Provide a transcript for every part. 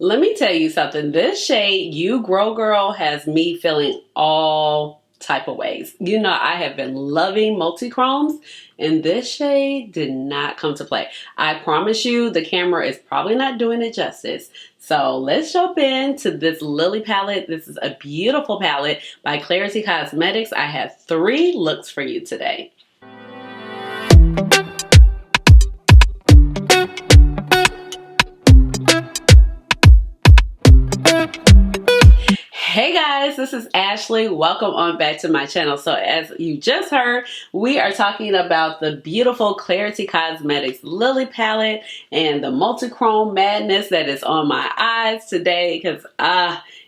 Let me tell you something. This shade, You Grow Girl, has me feeling all type of ways. You know, I have been loving multi-chromes, and this shade did not come to play. I promise you, the camera is probably not doing it justice. So let's jump into this Lilly palette. This is a beautiful palette by Klarity Kosmetics. I have 3 looks for you today. Hey guys, this is Ashley. Welcome on back to my channel. So as you just heard, we are talking about the beautiful Klarity Kosmetics Lilly palette and the multi-chrome madness that is on my eyes today because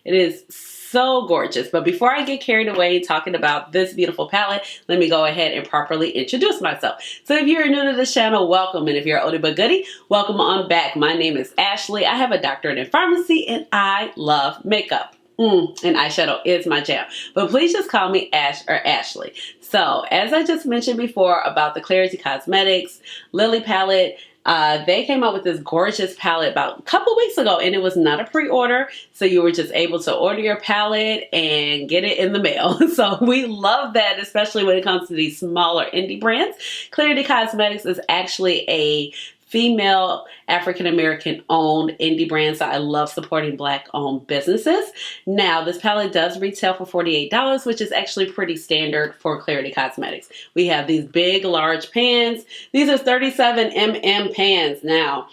it is so gorgeous. But before I get carried away talking about this beautiful palette, let me go ahead and properly introduce myself. So if you're new to this channel, welcome. And if you're oldie but goodie, welcome on back. My name is Ashley. I have a doctorate in pharmacy and I love makeup. And eyeshadow is my jam. But please just call me Ash or Ashley. So as I just mentioned before about the Klarity Kosmetics Lilly palette, they came out with this gorgeous palette about a couple weeks ago, and it was not a pre-order, so you were just able to order your palette and get it in the mail. So we love that, especially when it comes to these smaller indie brands. Klarity Kosmetics is actually a female African-American owned indie brand, so I love supporting Black owned businesses. Now this palette does retail for $48, which is actually pretty standard for Klarity Kosmetics. We have these big large pans. These are 37mm pans. Now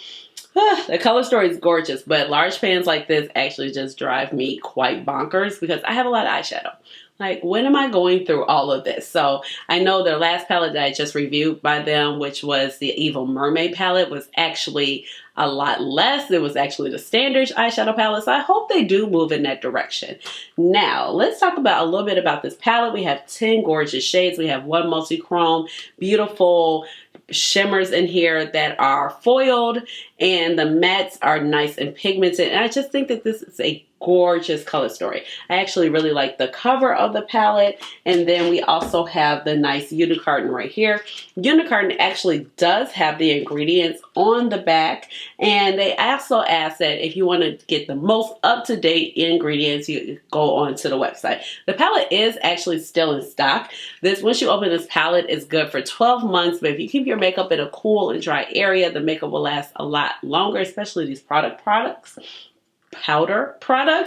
the color story is gorgeous, but large pans like this actually just drive me quite bonkers because I have a lot of eyeshadow. Like, when am I going through all of this? So I know their last palette that I just reviewed by them, which was the Evil Mermaid palette, was actually a lot less. It was actually the standard eyeshadow palette. So I hope they do move in that direction. Now, let's talk about a little bit about this palette. We have 10 gorgeous shades. We have 1 multi-chrome, beautiful shimmers in here that are foiled, and the mattes are nice and pigmented. And I just think that this is a gorgeous color story. I actually really like the cover of the palette, and then we also have the nice unicarton right here. Unicarton actually does have the ingredients on the back, and they also ask that if you want to get the most up-to-date ingredients, you go onto the website. The palette is actually still in stock. Once you open this palette, it's good for 12 months, but if you keep your makeup in a cool and dry area, the makeup will last a lot longer, especially these powder products.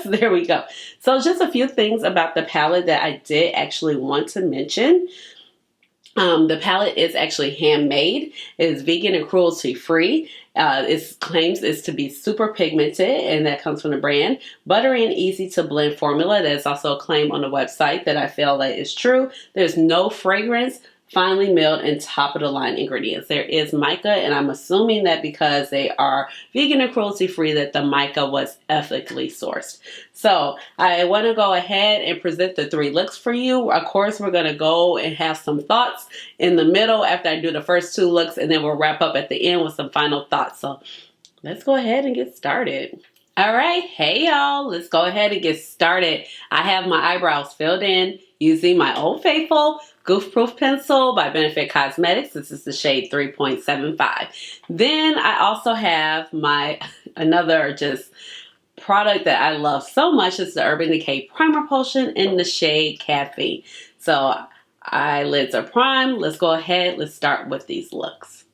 There we go. So just a few things about the palette that I did actually want to mention. The palette is actually handmade. It is vegan and cruelty free. It claims is to be super pigmented, and that comes from the brand. Buttery and easy to blend formula. That is also a claim on the website that I feel that is true. There's no fragrance. Finely milled and top of the line ingredients. There is mica, and I'm assuming that because they are vegan and cruelty free that the mica was ethically sourced. So I want to go ahead and present the 3 looks for you. Of course, we're going to go and have some thoughts in the middle after I do the first 2 looks, and then we'll wrap up at the end with some final thoughts. So let's go ahead and get started. All right, hey y'all, let's go ahead and get started. I have my eyebrows filled in using my Old Faithful Goof Proof Pencil by Benefit Cosmetics. This is the shade 3.75. Then I also have my another just product that I love so much. It's the Urban Decay Primer Potion in the shade Caffeine. So eyelids are primed. Let's go ahead. Let's start with these looks.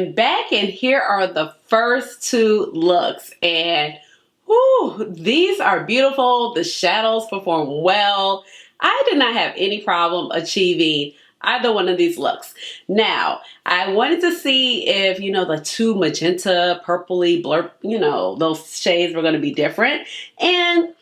am back, and here are the first two looks. And whew, these are beautiful. The shadows perform well. I did not have any problem achieving either one of these looks. Now, I wanted to see if, the two magenta, purpley, blur, those shades were going to be different. And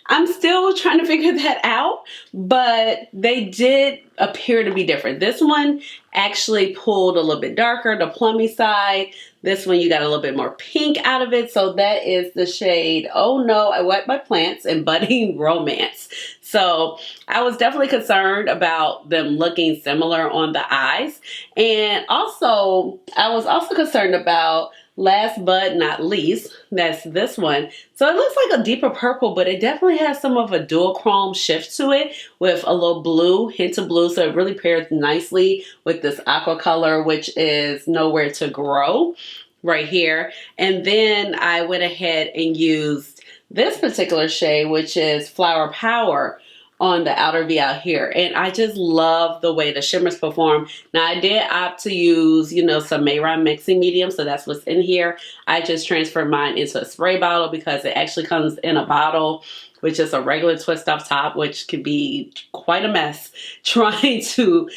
I'm still trying to figure that out, but they did appear to be different. This one actually pulled a little bit darker, the plummy side. This one, you got a little bit more pink out of it. So that is the shade, Oh No, I Wet My Plants and Budding Romance. So I was definitely concerned about them looking similar on the eyes. And also, I was also concerned about, last but not least, that's this one. So it looks like a deeper purple, but it definitely has some of a dual chrome shift to it with a little blue, hint of blue. So it really pairs nicely with this aqua color, which is Nowhere to Grow right here. And then I went ahead and used this particular shade, which is Flower Power, on the outer V out here. And I just love the way the shimmers perform. Now I did opt to use, some Mayron mixing medium. So that's what's in here. I just transferred mine into a spray bottle because it actually comes in a bottle, which is a regular twist off top, which can be quite a mess trying to,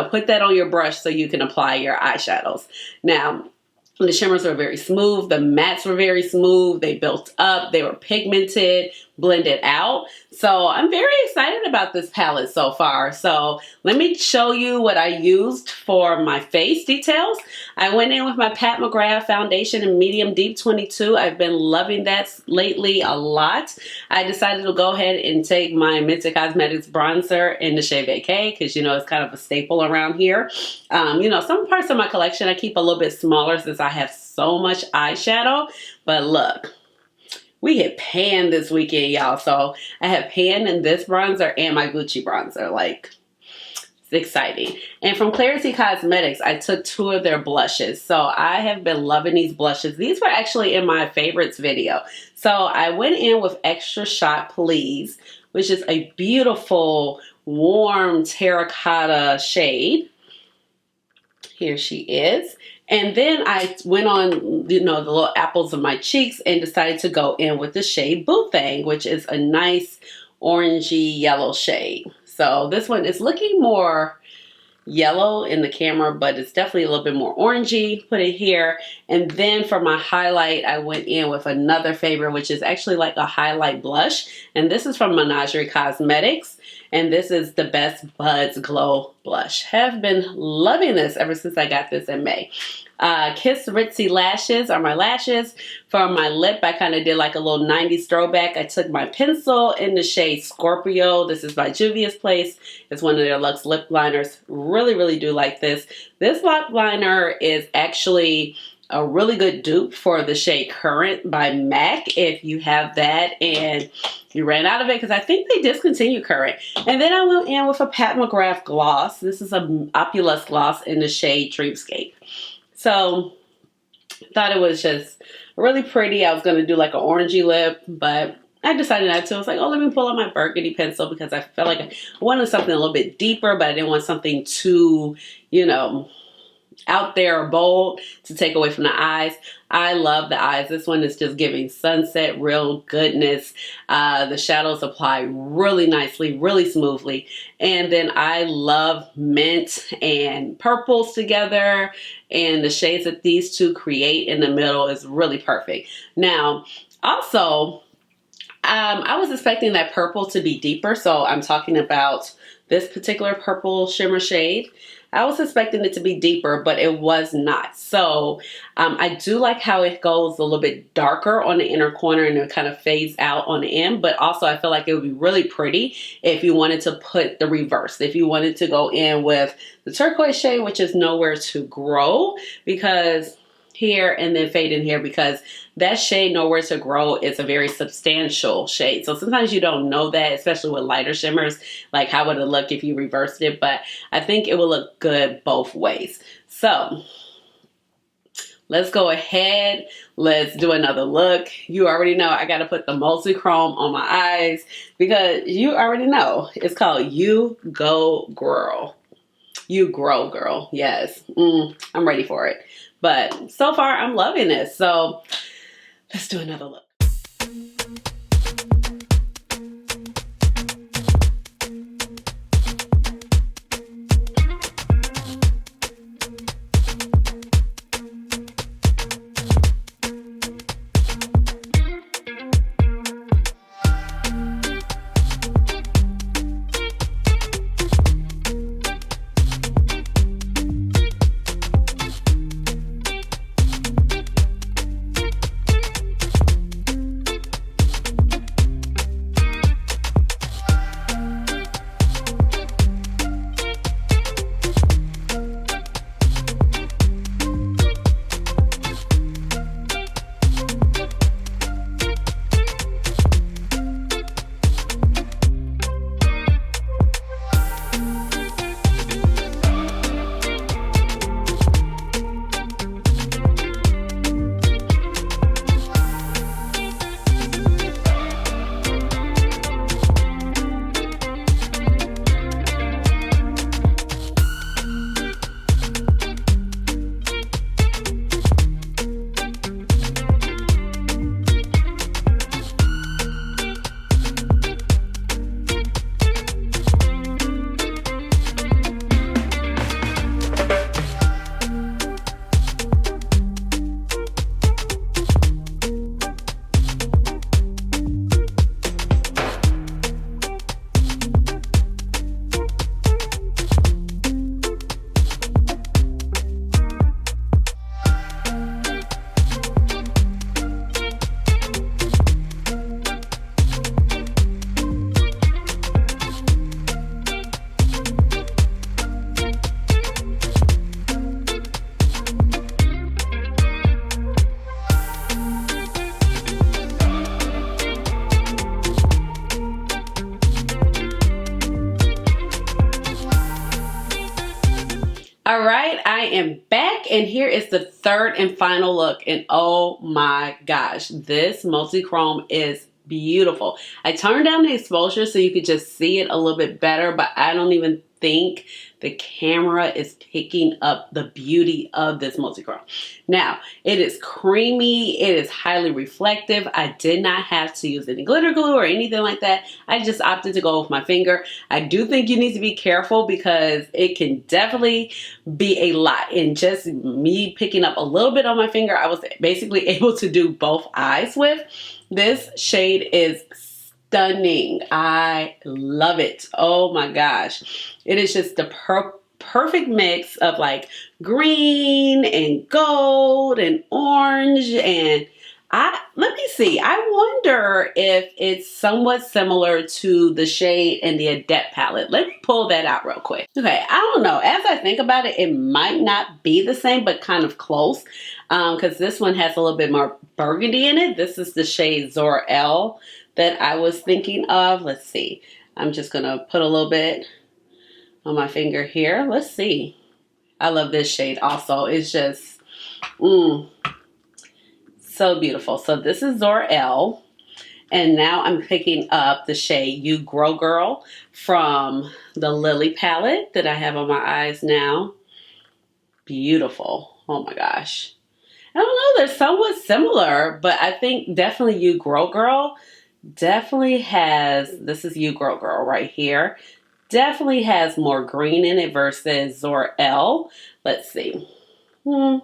put that on your brush so you can apply your eyeshadows. Now, the shimmers were very smooth. The mattes were very smooth. They built up. They were pigmented, blended out. So I'm very excited about this palette so far. So let me show you what I used for my face details. I went in with my Pat McGrath foundation in medium deep 22. I've been loving that lately a lot. I decided to go ahead and take my Mented Cosmetics bronzer in the shade Vacay because, it's kind of a staple around here. Some parts of my collection I keep a little bit smaller since I have so much eyeshadow. But look, we hit pan this weekend, y'all. So I have pan in this bronzer and my Gucci bronzer. Like, it's exciting. And from Klarity Kosmetics, I took two of their blushes. So I have been loving these blushes. These were actually in my favorites video. So I went in with Extra Shot Please, which is a beautiful, warm terracotta shade. Here she is. And then I went on, the little apples of my cheeks and decided to go in with the shade BooThang, which is a nice orangey yellow shade. So this one is looking more yellow in the camera, but it's definitely a little bit more orangey. Put it here. And then for my highlight, I went in with another favorite, which is actually like a highlight blush. And this is from Menagerie Cosmetics. And this is the Best Buds Glow Blush. Have been loving this ever since I got this in May. Kiss Ritzy Lashes are my lashes. For my lip, I kind of did like a little 90s throwback. I took my pencil in the shade Scorpio. This is by Juvia's Place. It's one of their Luxe lip liners. Really, really do like this. This lip liner is actually a really good dupe for the shade Current by MAC if you have that and you ran out of it, because I think they discontinued Current. And then I went in with a Pat McGrath gloss. This is a OpuLust gloss in the shade Dreamscape. So thought it was just really pretty. I was going to do like an orangey lip, but I decided not to. I was like, oh, let me pull out my burgundy pencil because I felt like I wanted something a little bit deeper, but I didn't want something too, out there or bold to take away from the eyes. I love the eyes. This one is just giving sunset, real goodness. The shadows apply really nicely, really smoothly. And then I love mint and purples together. And the shades that these two create in the middle is really perfect. Now, also, I was expecting that purple to be deeper. So I'm talking about this particular purple shimmer shade. I was expecting it to be deeper, but it was not. So I do like how it goes a little bit darker on the inner corner and it kind of fades out on the end. But also I feel like it would be really pretty if you wanted to put the reverse. If you wanted to go in with the turquoise shade, which is Nowhere to Grow, because here and then fade in here, because that shade Nowhere to Grow is a very substantial shade. So sometimes you don't know that, especially with lighter shimmers, like how would it look if you reversed it, but I think it will look good both ways. So let's go ahead. Let's do another look. You already know I got to put the multi-chrome on my eyes because you already know it's called You Go Girl. You grow, girl. Yes. I'm ready for it. But so far, I'm loving this. So let's do another look. All right, I am back, and here is the third and final look, and oh my gosh, this multi-chrome is beautiful. I turned down the exposure so you could just see it a little bit better, but I don't even think the camera is picking up the beauty of this multi-chrome. Now, it is creamy, it is highly reflective. I did not have to use any glitter glue or anything like that. I just opted to go with my finger. I do think you need to be careful because it can definitely be a lot. And just me picking up a little bit on my finger, I was basically able to do both eyes with. This shade is stunning. I love it. Oh my gosh. It is just the perfect mix of like green and gold and orange, and let me see. I wonder if it's somewhat similar to the shade in the Adept palette. Let me pull that out real quick. Okay, I don't know. As I think about it, it might not be the same, but kind of close. Because this one has a little bit more burgundy in it. This is the shade Zora L that I was thinking of. Let's see. I'm just going to put a little bit on my finger here. Let's see. I love this shade also. It's just, so beautiful. So this is Zora L. And now I'm picking up the shade You Grow Girl from the Lilly palette that I have on my eyes now. Beautiful. Oh my gosh. I don't know, they're somewhat similar, but I think definitely You Grow Girl definitely has, this is You Grow Girl right here, definitely has more green in it versus Zora L. Let's see. I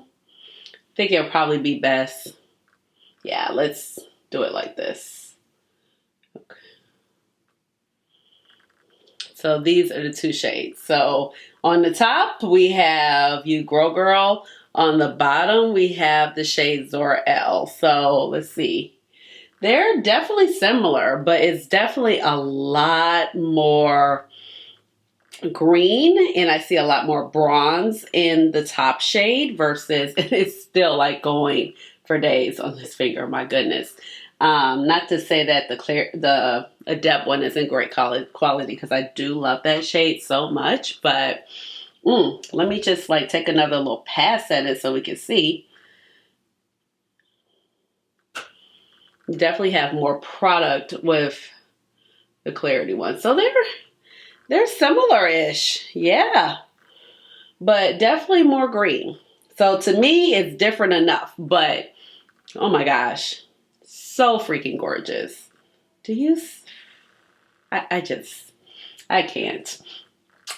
think it'll probably be best. Yeah, let's do it like this. Okay. So these are the two shades. So on the top, we have You Grow Girl. On the bottom, we have the shade Zora L. So let's see. They're definitely similar, but it's definitely a lot more green, and I see a lot more bronze in the top shade versus it's still like going for days on this finger. My goodness. Not to say that the Adept one isn't great quality, because I do love that shade so much, but let me just like take another little pass at it so we can see. Definitely have more product with the Klarity one. So they're similar-ish. Yeah. but definitely more green. So to me, it's different enough, but oh my gosh, so freaking gorgeous. Do you? I can't.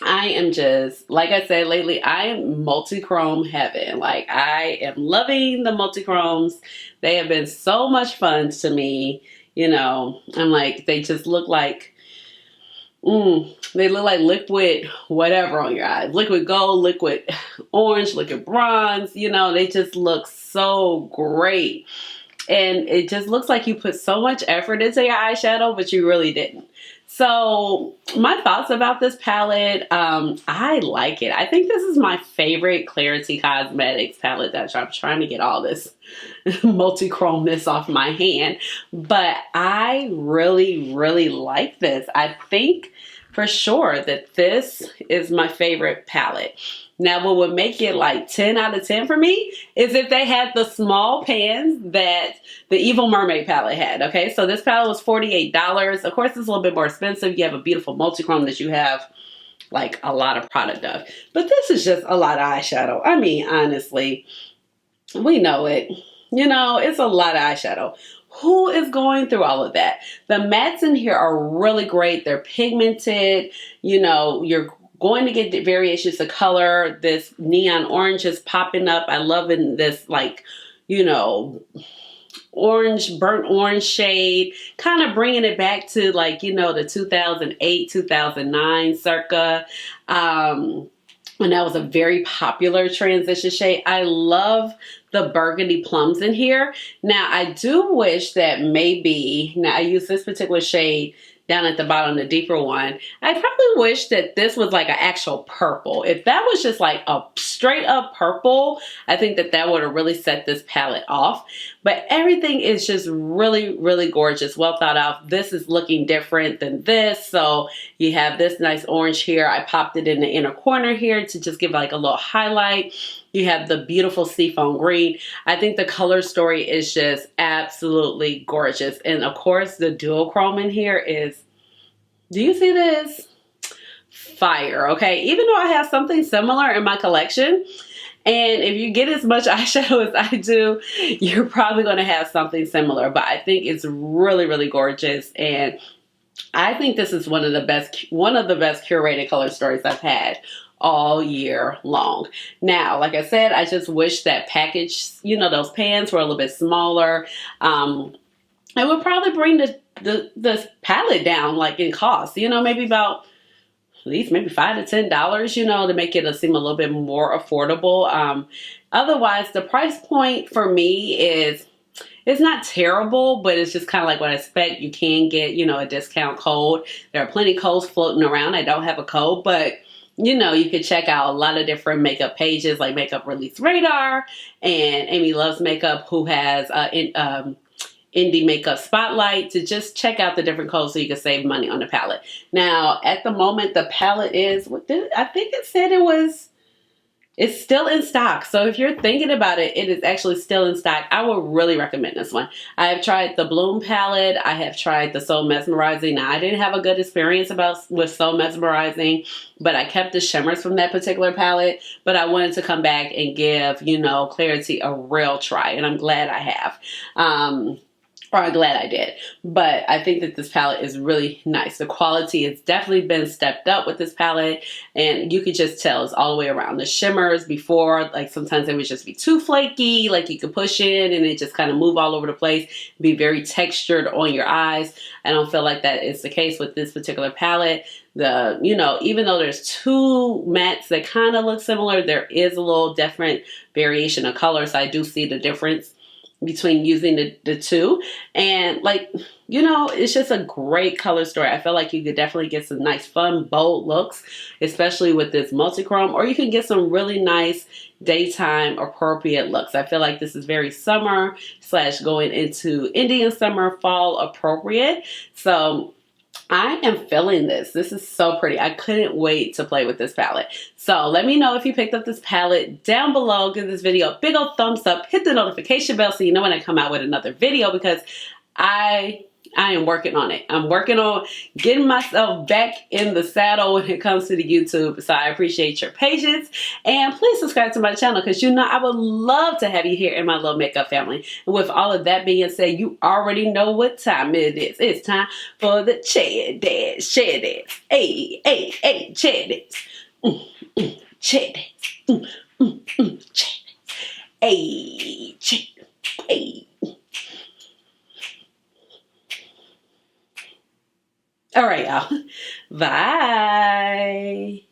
I am just, like I said lately, I am multi-chrome heaven. Like, I am loving the multi-chromes. They have been so much fun to me. You know, I'm like, they just look like, they look like liquid whatever on your eyes. Liquid gold, liquid orange, liquid bronze. You know, they just look so great. And it just looks like you put so much effort into your eyeshadow, but you really didn't. So my thoughts about this palette, I like it. I think this is my favorite Klarity Cosmetics palette. That I'm trying to get all this multi-chromeness off my hand. But I really, really like this. I think for sure that this is my favorite palette. Now, what would make it like 10 out of 10 for me is if they had the small pans that the Evil Mermaid palette had, okay? So this palette was $48. Of course, it's a little bit more expensive. You have a beautiful multi-chrome that you have like a lot of product of. But this is just a lot of eyeshadow. I mean, honestly, we know it. You know, it's a lot of eyeshadow. Who is going through all of that? The mattes in here are really great. They're pigmented. You know, you're going to get the variations of color. This neon orange is popping up. I love in this, like, you know, orange, burnt orange shade, kind of bringing it back to, like, you know, the 2008, 2009 circa. And that was a very popular transition shade. I love the burgundy plums in here. Now, I do wish that maybe, now I use this particular shade down at the bottom, the deeper one. I probably wish that this was like an actual purple. If that was just like a straight up purple, I think that that would have really set this palette off. But everything is just really, really gorgeous. Well thought out. This is looking different than this. So you have this nice orange here. I popped it in the inner corner here to just give like a little highlight. You have the beautiful seafoam green. I think the color story is just absolutely gorgeous. And of course, the duochrome in here is, do you see this? Fire, okay? Even though I have something similar in my collection, and if you get as much eyeshadow as I do, you're probably going to have something similar. But I think it's really, really gorgeous. And I think this is one of the best curated color stories I've had all year long. Now, like I said, I just wish that package, you know, those pans were a little bit smaller. It would probably bring the palette down, like, in cost, you know, maybe about at least maybe $5 to $10, you know, to make it seem a little bit more affordable. Otherwise, the price point for me is, it's not terrible, but it's just kind of like what I expect. You can get, you know, a discount code. There are plenty of codes floating around. I don't have a code, but you know, you can check out a lot of different makeup pages like Makeup Release Radar and Amy Loves Makeup, who has Indie Makeup Spotlight, to just check out the different codes so you can save money on the palette. Now, at the moment, the palette is, I think it said it's still in stock. So if you're thinking about it, it is actually still in stock. I would really recommend this one. I have tried the Bloom palette. I have tried the So Mesmerizing. Now, I didn't have a good experience with So Mesmerizing, but I kept the shimmers from that particular palette. But I wanted to come back and give, you know, Klarity a real try. And I'm glad I have. Or I'm glad I did. But I think that this palette is really nice. The quality has definitely been stepped up with this palette. And you could just tell it's all the way around. The shimmers before, like sometimes they would just be too flaky. Like you could push in and it just kind of move all over the place. Be very textured on your eyes. I don't feel like that is the case with this particular palette. You know, even though there's two mattes that kind of look similar, there is a little different variation of colors. I do see the difference between using the two, and like, you know, it's just a great color story. I feel like you could definitely get some nice fun bold looks, especially with this multi-chrome, or you can get some really nice daytime appropriate looks. I feel like this is very summer / going into Indian summer, fall appropriate. So I am feeling this. This is so pretty. I couldn't wait to play with this palette. So let me know if you picked up this palette down below. Give this video a big old thumbs up. Hit the notification bell so you know when I come out with another video, because I I am working on it. I'm working on getting myself back in the saddle when it comes to the YouTube. So I appreciate your patience. And please subscribe to my channel because you know I would love to have you here in my little makeup family. And with all of that being said, you already know what time it is. It's time for the chair dance. Chair dance. Hey, hey, hey, chair dance. Chair dance. Chair dance. Hey, chair. Hey. All right, y'all. Bye.